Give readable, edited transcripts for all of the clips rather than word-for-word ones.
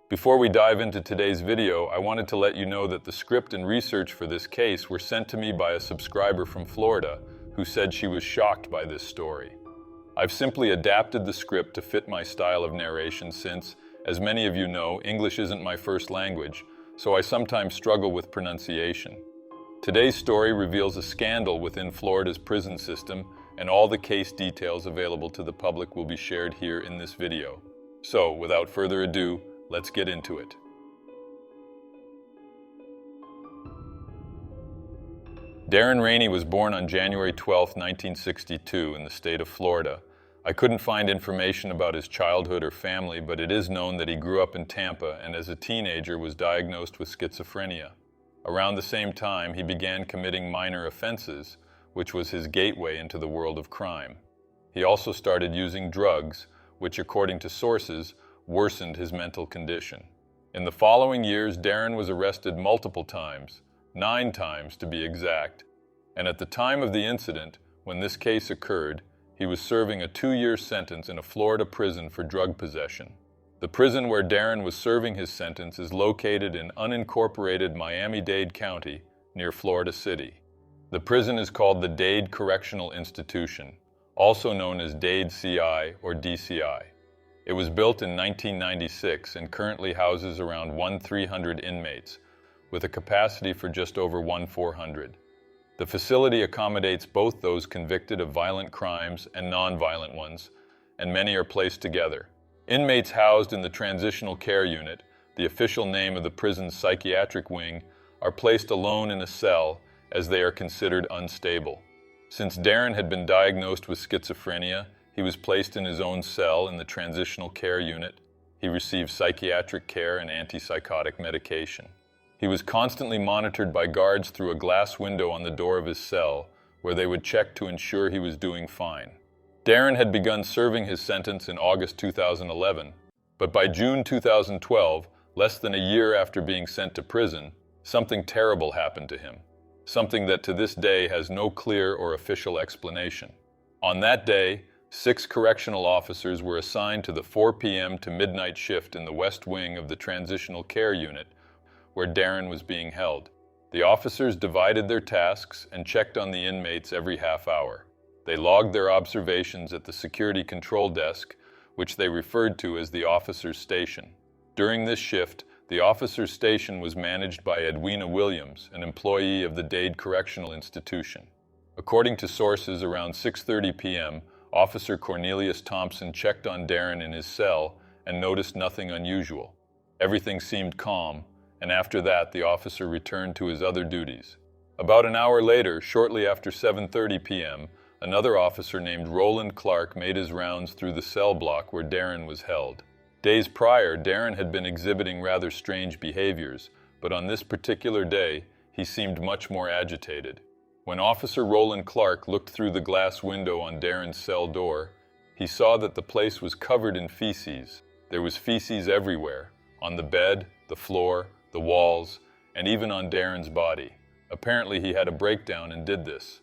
Before we dive into today's video, I wanted to let you know that the script and research for this case were sent to me by a subscriber from Florida who said she was shocked by this story. I've simply adapted the script to fit my style of narration since, as many of you know, English isn't my first language, so I sometimes struggle with pronunciation. Today's story reveals a scandal within Florida's prison system, and all the case details available to the public will be shared here in this video. So, without further ado, let's get into it. Darren Rainey was born on January 12, 1962 in the state of Florida. I couldn't find information about his childhood or family, but it is known that he grew up in Tampa and as a teenager was diagnosed with schizophrenia. Around the same time, he began committing minor offenses, which was his gateway into the world of crime. He also started using drugs, which, according to sources, worsened his mental condition. In the following years, Darren was arrested multiple times, 9 times to be exact, and at the time of the incident, when this case occurred, he was serving a 2-year sentence in a Florida prison for drug possession. The prison where Darren was serving his sentence is located in unincorporated Miami-Dade County, near Florida City. The prison is called the Dade Correctional Institution, also known as Dade CI or DCI. It was built in 1996 and currently houses around 1,300 inmates, with a capacity for just over 1,400. The facility accommodates both those convicted of violent crimes and non-violent ones, and many are placed together. Inmates housed in the Transitional Care Unit, the official name of the prison's psychiatric wing, are placed alone in a cell as they are considered unstable. Since Darren had been diagnosed with schizophrenia, he was placed in his own cell in the Transitional Care Unit. He received psychiatric care and antipsychotic medication. He was constantly monitored by guards through a glass window on the door of his cell, where they would check to ensure he was doing fine. Darren had begun serving his sentence in August 2011, but by June 2012, less than a year after being sent to prison, something terrible happened to him, something that to this day has no clear or official explanation. On that day, 6 correctional officers were assigned to the 4 p.m. to midnight shift in the West Wing of the Transitional Care Unit, where Darren was being held. The officers divided their tasks and checked on the inmates every half hour. They logged their observations at the security control desk, which they referred to as the officer's station. During this shift, the officer's station was managed by Edwina Williams, an employee of the Dade Correctional Institution. According to sources, around 6:30 p.m., Officer Cornelius Thompson checked on Darren in his cell and noticed nothing unusual. Everything seemed calm, and after that, the officer returned to his other duties. About an hour later, shortly after 7:30 p.m., another officer named Roland Clark made his rounds through the cell block where Darren was held. Days prior, Darren had been exhibiting rather strange behaviors, but on this particular day, he seemed much more agitated. When Officer Roland Clark looked through the glass window on Darren's cell door, he saw that the place was covered in feces. There was feces everywhere, on the bed, the floor, the walls, and even on Darren's body. Apparently he had a breakdown and did this.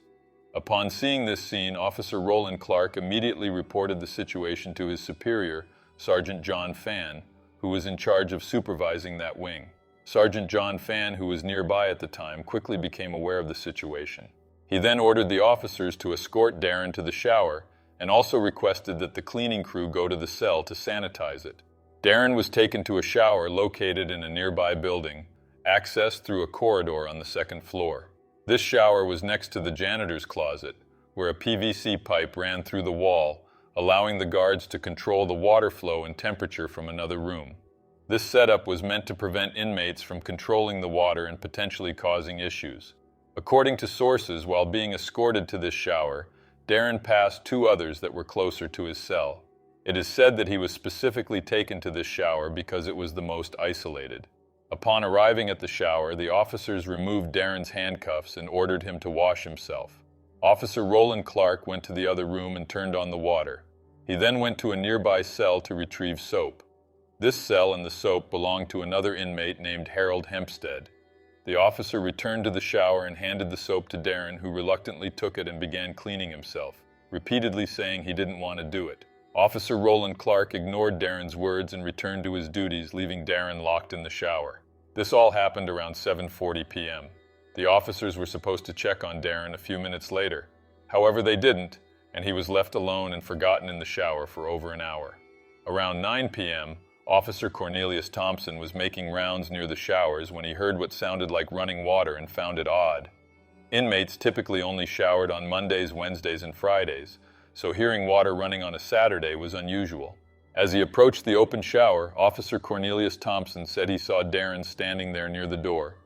Upon seeing this scene, Officer Roland Clark immediately reported the situation to his superior, Sergeant John Fan, who was in charge of supervising that wing. Sergeant John Fan, who was nearby at the time, quickly became aware of the situation. He then ordered the officers to escort Darren to the shower and also requested that the cleaning crew go to the cell to sanitize it. Darren was taken to a shower located in a nearby building, accessed through a corridor on the 2nd floor. This shower was next to the janitor's closet, where a PVC pipe ran through the wall, allowing the guards to control the water flow and temperature from another room. This setup was meant to prevent inmates from controlling the water and potentially causing issues. According to sources, while being escorted to this shower, Darren passed 2 others that were closer to his cell. It is said that he was specifically taken to this shower because it was the most isolated. Upon arriving at the shower, the officers removed Darren's handcuffs and ordered him to wash himself. Officer Roland Clark went to the other room and turned on the water. He then went to a nearby cell to retrieve soap. This cell and the soap belonged to another inmate named Harold Hempstead. The officer returned to the shower and handed the soap to Darren, who reluctantly took it and began cleaning himself, repeatedly saying he didn't want to do it. Officer Roland Clark ignored Darren's words and returned to his duties, leaving Darren locked in the shower. This all happened around 7:40 p.m. The officers were supposed to check on Darren a few minutes later. However, they didn't, and he was left alone and forgotten in the shower for over an hour. Around 9 p.m., Officer Cornelius Thompson was making rounds near the showers when he heard what sounded like running water and found it odd. Inmates typically only showered on Mondays, Wednesdays, and Fridays, so hearing water running on a Saturday was unusual. As he approached the open shower, Officer Cornelius Thompson said he saw Darren standing there near the door.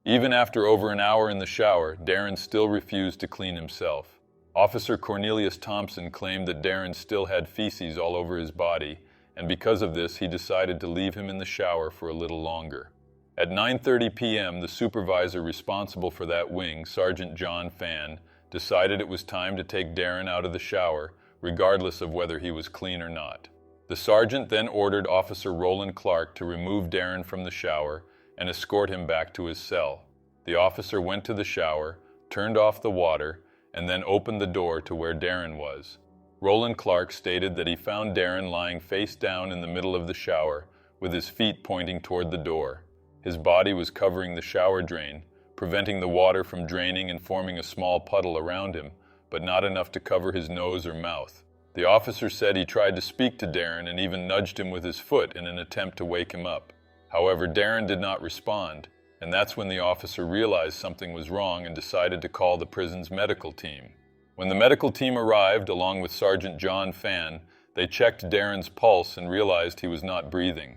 Even after over an hour in the shower, Darren still refused to clean himself. Officer Cornelius Thompson claimed that Darren still had feces all over his body, and because of this, he decided to leave him in the shower for a little longer. At 9:30 p.m., the supervisor responsible for that wing, Sergeant John Fan, decided it was time to take Darren out of the shower, regardless of whether he was clean or not. The sergeant then ordered Officer Roland Clark to remove Darren from the shower and escort him back to his cell. The officer went to the shower, turned off the water, and then opened the door to where Darren was. Roland Clark stated that he found Darren lying face down in the middle of the shower, with his feet pointing toward the door. His body was covering the shower drain, preventing the water from draining and forming a small puddle around him, but not enough to cover his nose or mouth. The officer said he tried to speak to Darren and even nudged him with his foot in an attempt to wake him up. However, Darren did not respond, and that's when the officer realized something was wrong and decided to call the prison's medical team. When the medical team arrived, along with Sergeant John Fan, they checked Darren's pulse and realized he was not breathing.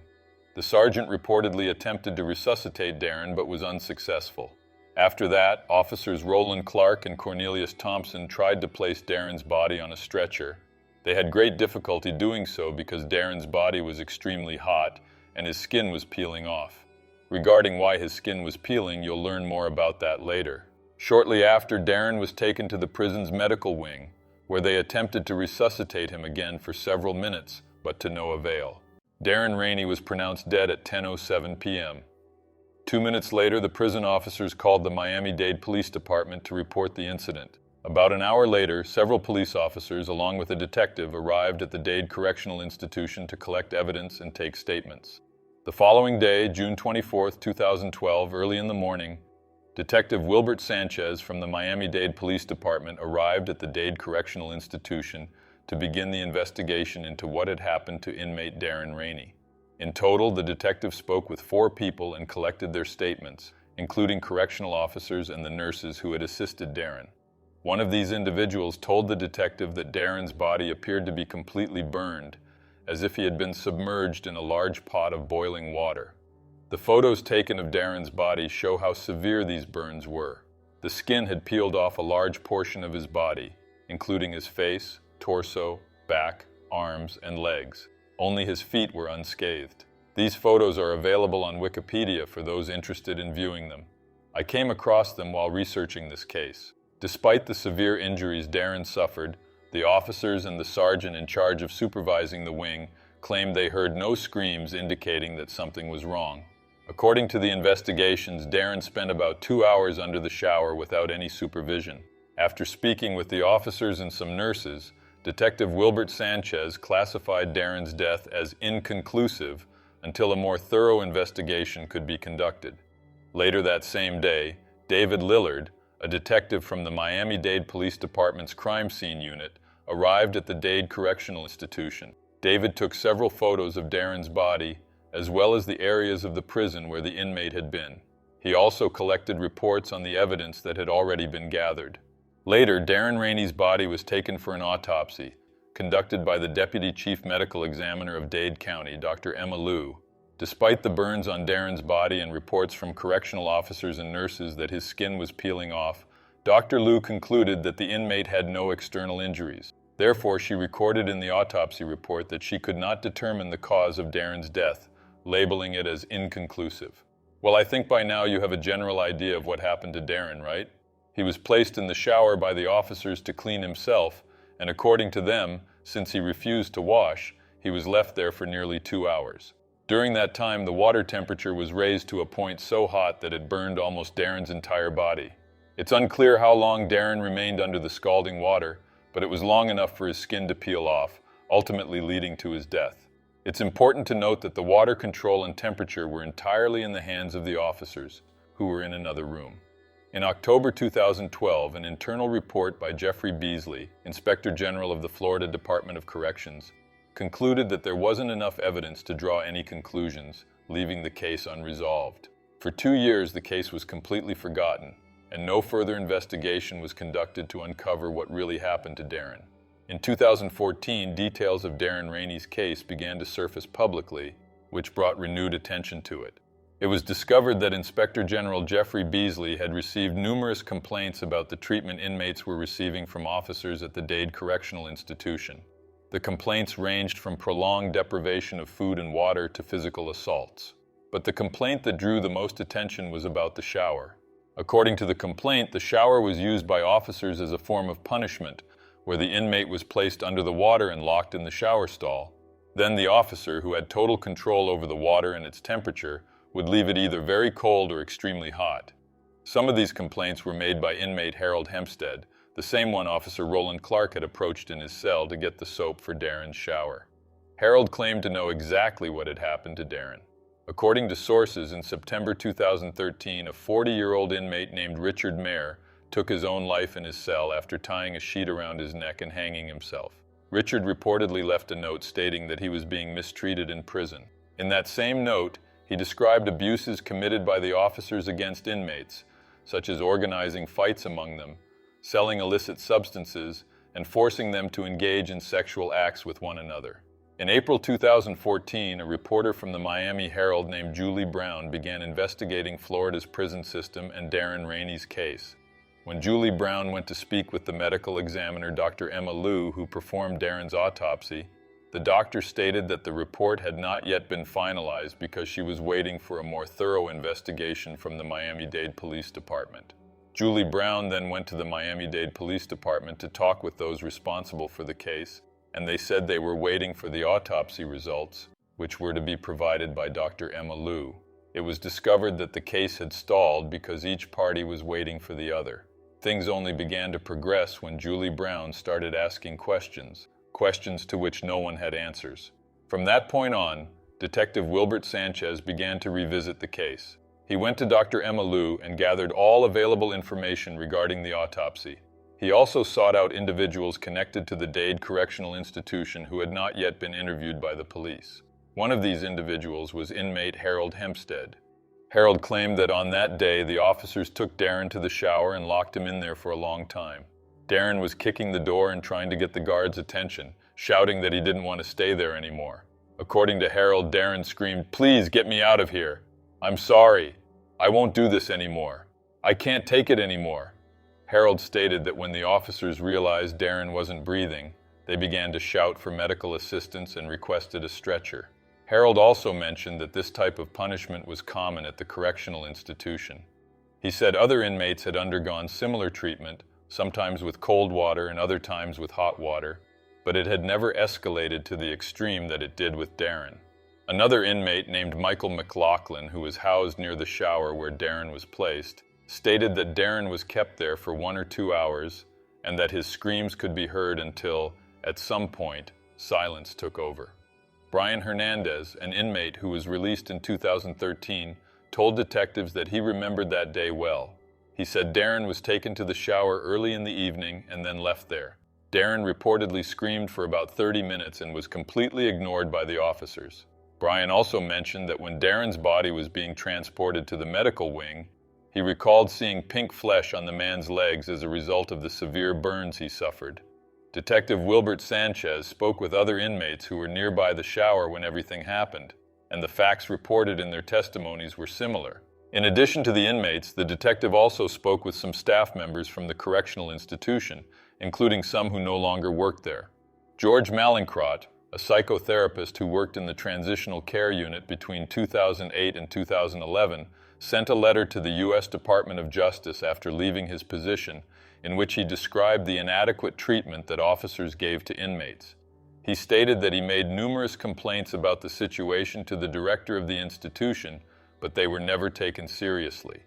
The sergeant reportedly attempted to resuscitate Darren but was unsuccessful. After that, officers Roland Clark and Cornelius Thompson tried to place Darren's body on a stretcher. They had great difficulty doing so because Darren's body was extremely hot and his skin was peeling off. Regarding why his skin was peeling, you'll learn more about that later. Shortly after, Darren was taken to the prison's medical wing, where they attempted to resuscitate him again for several minutes, but to no avail. Darren Rainey was pronounced dead at 10:07 p.m. 2 minutes later, the prison officers called the Miami-Dade Police Department to report the incident. About an hour later, several police officers, along with a detective, arrived at the Dade Correctional Institution to collect evidence and take statements. The following day, June 24, 2012, early in the morning, Detective Wilbert Sanchez from the Miami-Dade Police Department arrived at the Dade Correctional Institution to begin the investigation into what had happened to inmate Darren Rainey. In total, the detective spoke with 4 people and collected their statements, including correctional officers and the nurses who had assisted Darren. One of these individuals told the detective that Darren's body appeared to be completely burned, as if he had been submerged in a large pot of boiling water. The photos taken of Darren's body show how severe these burns were. The skin had peeled off a large portion of his body, including his face, torso, back, arms, and legs. Only his feet were unscathed. These photos are available on Wikipedia for those interested in viewing them. I came across them while researching this case. Despite the severe injuries Darren suffered, the officers and the sergeant in charge of supervising the wing claimed they heard no screams indicating that something was wrong. According to the investigations, Darren spent about 2 hours under the shower without any supervision. After speaking with the officers and some nurses, Detective Wilbert Sanchez classified Darren's death as inconclusive until a more thorough investigation could be conducted. Later that same day, David Lillard, a detective from the Miami-Dade Police Department's crime scene unit, arrived at the Dade Correctional Institution. David took several photos of Darren's body, as well as the areas of the prison where the inmate had been. He also collected reports on the evidence that had already been gathered. Later, Darren Rainey's body was taken for an autopsy, conducted by the Deputy Chief Medical Examiner of Dade County, Dr. Emma Liu. Despite the burns on Darren's body and reports from correctional officers and nurses that his skin was peeling off, Dr. Liu concluded that the inmate had no external injuries. Therefore, she recorded in the autopsy report that she could not determine the cause of Darren's death, labeling it as inconclusive. Well, I think by now you have a general idea of what happened to Darren, right? He was placed in the shower by the officers to clean himself, and according to them, since he refused to wash, he was left there for nearly 2 hours. During that time, the water temperature was raised to a point so hot that it burned almost Darren's entire body. It's unclear how long Darren remained under the scalding water, but it was long enough for his skin to peel off, ultimately leading to his death. It's important to note that the water control and temperature were entirely in the hands of the officers, who were in another room. In October 2012, an internal report by Jeffrey Beasley, Inspector General of the Florida Department of Corrections, concluded that there wasn't enough evidence to draw any conclusions, leaving the case unresolved. For 2 years, the case was completely forgotten, and no further investigation was conducted to uncover what really happened to Darren. In 2014, details of Darren Rainey's case began to surface publicly, which brought renewed attention to it. It was discovered that Inspector General Jeffrey Beasley had received numerous complaints about the treatment inmates were receiving from officers at the Dade Correctional Institution. The complaints ranged from prolonged deprivation of food and water to physical assaults. But the complaint that drew the most attention was about the shower. According to the complaint, the shower was used by officers as a form of punishment, where the inmate was placed under the water and locked in the shower stall. Then the officer, who had total control over the water and its temperature, would leave it either very cold or extremely hot. Some of these complaints were made by inmate Harold Hempstead, the same one Officer Roland Clark had approached in his cell to get the soap for Darren's shower. Harold claimed to know exactly what had happened to Darren. According to sources, in September 2013, a 40-year-old inmate named Richard Mayer took his own life in his cell after tying a sheet around his neck and hanging himself. Richard reportedly left a note stating that he was being mistreated in prison. In that same note, he described abuses committed by the officers against inmates, such as organizing fights among them, selling illicit substances, and forcing them to engage in sexual acts with one another. In April 2014, a reporter from the Miami Herald named Julie Brown began investigating Florida's prison system and Darren Rainey's case. When Julie Brown went to speak with the medical examiner Dr. Emma Liu, who performed Darren's autopsy, the doctor stated that the report had not yet been finalized because she was waiting for a more thorough investigation from the Miami-Dade Police Department. Julie Brown then went to the Miami-Dade Police Department to talk with those responsible for the case, and they said they were waiting for the autopsy results, which were to be provided by Dr. Emma Liu. It was discovered that the case had stalled because each party was waiting for the other. Things only began to progress when Julie Brown started asking questions to which no one had answers. From that point on, Detective Wilbert Sanchez began to revisit the case. He went to Dr. Emma Liu and gathered all available information regarding the autopsy. He also sought out individuals connected to the Dade Correctional Institution who had not yet been interviewed by the police. One of these individuals was inmate Harold Hempstead. Harold claimed that on that day, the officers took Darren to the shower and locked him in there for a long time. Darren was kicking the door and trying to get the guards' attention, shouting that he didn't want to stay there anymore. According to Harold, Darren screamed, "Please get me out of here. I'm sorry. I won't do this anymore. I can't take it anymore." Harold stated that when the officers realized Darren wasn't breathing, they began to shout for medical assistance and requested a stretcher. Harold also mentioned that this type of punishment was common at the correctional institution. He said other inmates had undergone similar treatment, sometimes with cold water and other times with hot water, but it had never escalated to the extreme that it did with Darren. Another inmate named Michael McLaughlin, who was housed near the shower where Darren was placed, stated that Darren was kept there for 1 or 2 hours and that his screams could be heard until, at some point, silence took over. Brian Hernandez, an inmate who was released in 2013, told detectives that he remembered that day well. He said Darren was taken to the shower early in the evening and then left there. Darren reportedly screamed for about 30 minutes and was completely ignored by the officers. Brian also mentioned that when Darren's body was being transported to the medical wing, he recalled seeing pink flesh on the man's legs as a result of the severe burns he suffered. Detective Wilbert Sanchez spoke with other inmates who were nearby the shower when everything happened, and the facts reported in their testimonies were similar. In addition to the inmates, the detective also spoke with some staff members from the correctional institution, including some who no longer worked there. George Malincrot, a psychotherapist who worked in the transitional care unit between 2008 and 2011, sent a letter to the U.S. Department of Justice after leaving his position, in which he described the inadequate treatment that officers gave to inmates. He stated that he made numerous complaints about the situation to the director of the institution, but they were never taken seriously.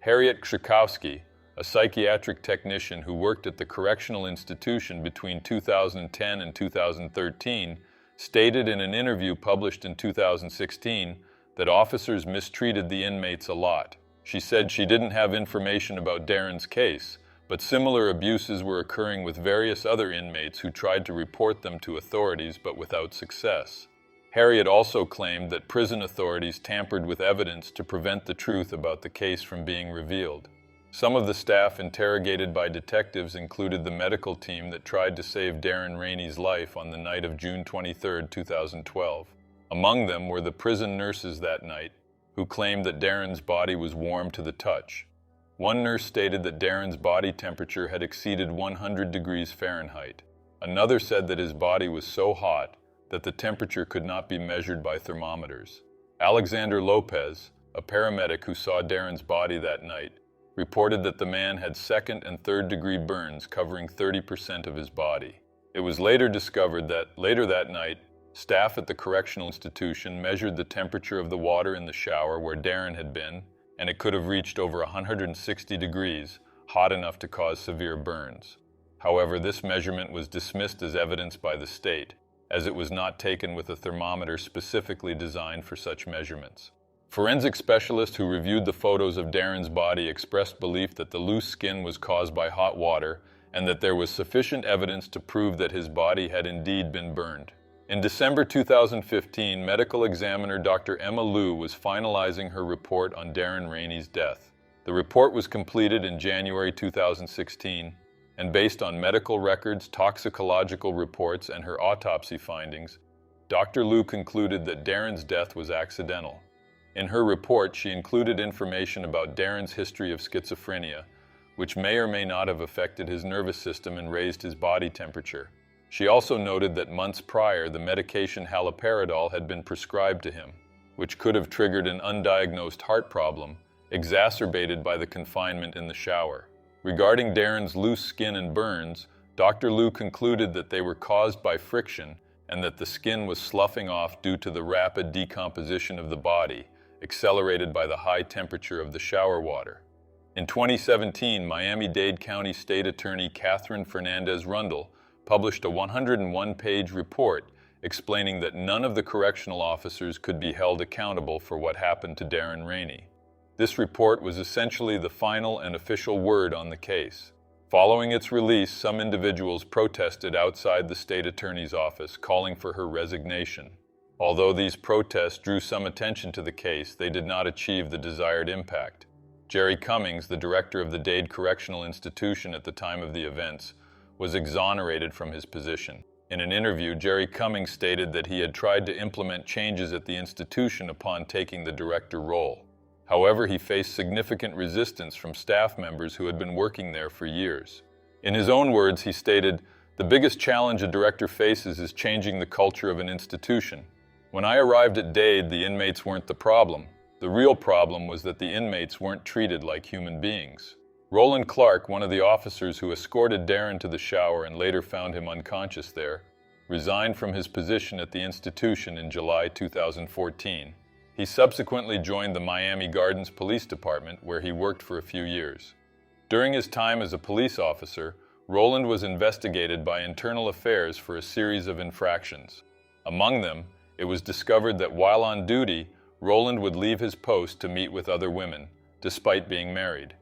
Harriet Krzykowski, a psychiatric technician who worked at the correctional institution between 2010 and 2013, stated in an interview published in 2016 that officers mistreated the inmates a lot. She said she didn't have information about Darren's case, but similar abuses were occurring with various other inmates who tried to report them to authorities but without success. Harriet also claimed that prison authorities tampered with evidence to prevent the truth about the case from being revealed. Some of the staff interrogated by detectives included the medical team that tried to save Darren Rainey's life on the night of June 23, 2012. Among them were the prison nurses that night, who claimed that Darren's body was warm to the touch. One nurse stated that Darren's body temperature had exceeded 100 degrees Fahrenheit. Another said that his body was so hot that the temperature could not be measured by thermometers. Alexander Lopez, a paramedic who saw Darren's body that night, reported that the man had second and third degree burns covering 30% of his body. It was later discovered that, later that night, staff at the correctional institution measured the temperature of the water in the shower where Darren had been, and it could have reached over 160 degrees, hot enough to cause severe burns. However, this measurement was dismissed as evidence by the state, as it was not taken with a thermometer specifically designed for such measurements. Forensic specialists who reviewed the photos of Darren's body expressed belief that the loose skin was caused by hot water and that there was sufficient evidence to prove that his body had indeed been burned. In December 2015, medical examiner Dr. Emma Liu was finalizing her report on Darren Rainey's death. The report was completed in January 2016, and based on medical records, toxicological reports, and her autopsy findings, Dr. Liu concluded that Darren's death was accidental. In her report, she included information about Darren's history of schizophrenia, which may or may not have affected his nervous system and raised his body temperature. She also noted that months prior, the medication haloperidol had been prescribed to him, which could have triggered an undiagnosed heart problem, exacerbated by the confinement in the shower. Regarding Darren's loose skin and burns, Dr. Liu concluded that they were caused by friction and that the skin was sloughing off due to the rapid decomposition of the body, accelerated by the high temperature of the shower water. In 2017, Miami-Dade County State Attorney Catherine Fernandez-Rundle published a 101-page report explaining that none of the correctional officers could be held accountable for what happened to Darren Rainey. This report was essentially the final and official word on the case. Following its release, some individuals protested outside the state attorney's office, calling for her resignation. Although these protests drew some attention to the case, they did not achieve the desired impact. Jerry Cummings, the director of the Dade Correctional Institution at the time of the events, was exonerated from his position. In an interview, Jerry Cummings stated that he had tried to implement changes at the institution upon taking the director role. However, he faced significant resistance from staff members who had been working there for years. In his own words, he stated, "The biggest challenge a director faces is changing the culture of an institution. When I arrived at Dade, the inmates weren't the problem. The real problem was that the inmates weren't treated like human beings." Roland Clark, one of the officers who escorted Darren to the shower and later found him unconscious there, resigned from his position at the institution in July 2014. He subsequently joined the Miami Gardens Police Department, where he worked for a few years. During his time as a police officer, Roland was investigated by Internal Affairs for a series of infractions. Among them, it was discovered that while on duty, Roland would leave his post to meet with other women, despite being married.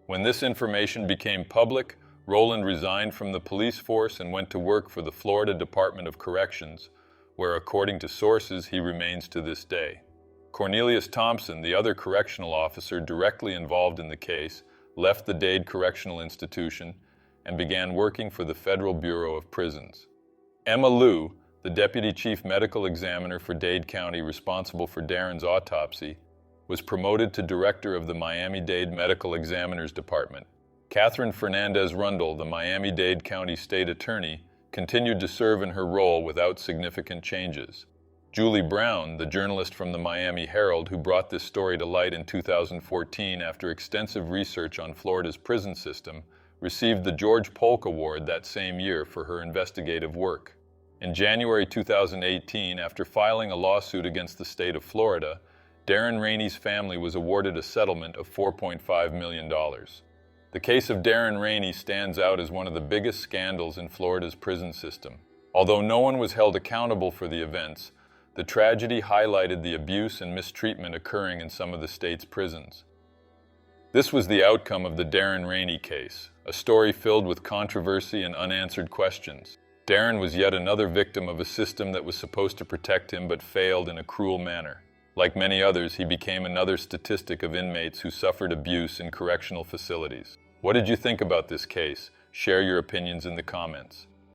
When this information became public, Roland resigned from the police force and went to work for the Florida Department of Corrections, where, according to sources, he remains to this day. Cornelius Thompson, the other correctional officer directly involved in the case, left the Dade Correctional Institution and began working for the Federal Bureau of Prisons. Emma Liu, the Deputy Chief Medical Examiner for Dade County responsible for Darren's autopsy, was promoted to Director of the Miami-Dade Medical Examiners Department. Catherine Fernandez-Rundle, the Miami-Dade County State Attorney, continued to serve in her role without significant changes. Julie Brown, the journalist from the Miami Herald who brought this story to light in 2014 after extensive research on Florida's prison system, received the George Polk Award that same year for her investigative work. In January 2018, after filing a lawsuit against the state of Florida, Darren Rainey's family was awarded a settlement of $4.5 million. The case of Darren Rainey stands out as one of the biggest scandals in Florida's prison system. Although no one was held accountable for the events, the tragedy highlighted the abuse and mistreatment occurring in some of the state's prisons. This was the outcome of the Darren Rainey case, a story filled with controversy and unanswered questions. Darren was yet another victim of a system that was supposed to protect him but failed in a cruel manner. Like many others, he became another statistic of inmates who suffered abuse in correctional facilities. What did you think about this case? Share your opinions in the comments.